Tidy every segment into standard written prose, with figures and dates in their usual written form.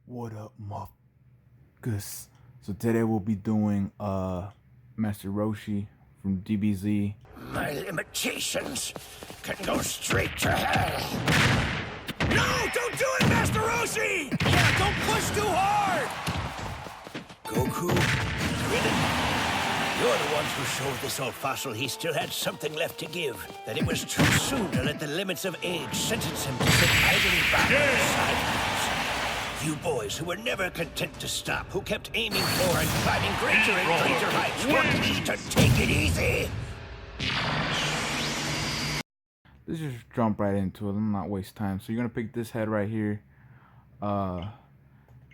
What up, motherfuckers? So today we'll be doing Master Roshi from DBZ. My limitations can go straight to hell. No, don't do it, Master Roshi! Yeah, don't push too hard! Goku, Krillin, you're the ones who showed this old fossil he still had something left to give. That it was too soon to let the limits of age sentence him to sit idly back on the sidelines. You boys who were never content to stop, who kept aiming for and climbing greater and greater heights, want me to take it easy? Let's just jump right into it. Let's not waste time. So you're gonna pick this head right here, and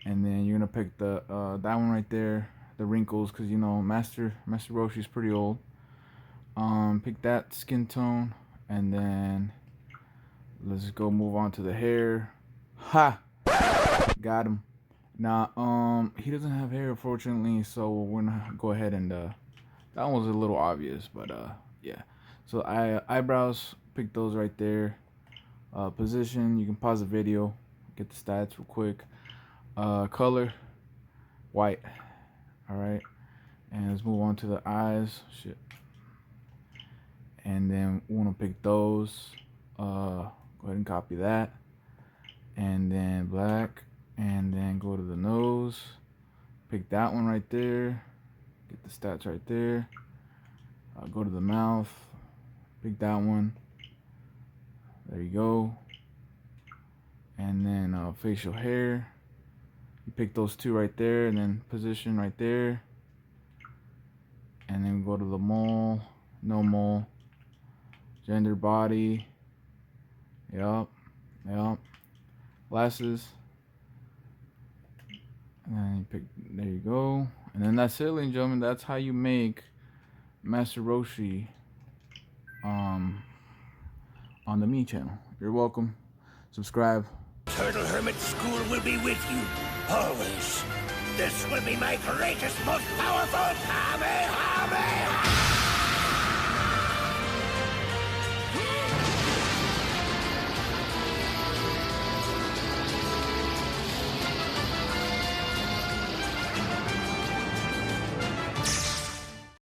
then you're gonna pick the that one right there, the wrinkles, because you know Master Roshi's pretty old. Pick that skin tone, and then let's go move on to the hair. Ha! Got him. Now, he doesn't have hair, unfortunately, so we're gonna go ahead and that one was a little obvious, but yeah. So eyebrows, pick those right there. Position, you can pause the video, get the stats real quick. Color, white. All right, and let's move on to the eyes. Shit. And then we want to pick those. Go ahead and copy that. And then black, and then go to the nose, pick that one right there, get the stats right there. Go to the mouth, pick that one, there you go. And then facial hair, you pick those two right there, and then position right there, and then go to the mole, no mole, gender, body, yup. Glasses, and then you pick, there you go. And then that's it, ladies and gentlemen. That's how you make Master Roshi on the Me channel. You're welcome. Subscribe. Turtle Hermit School will be with you, always. This will be my greatest, most powerful Kamehameha!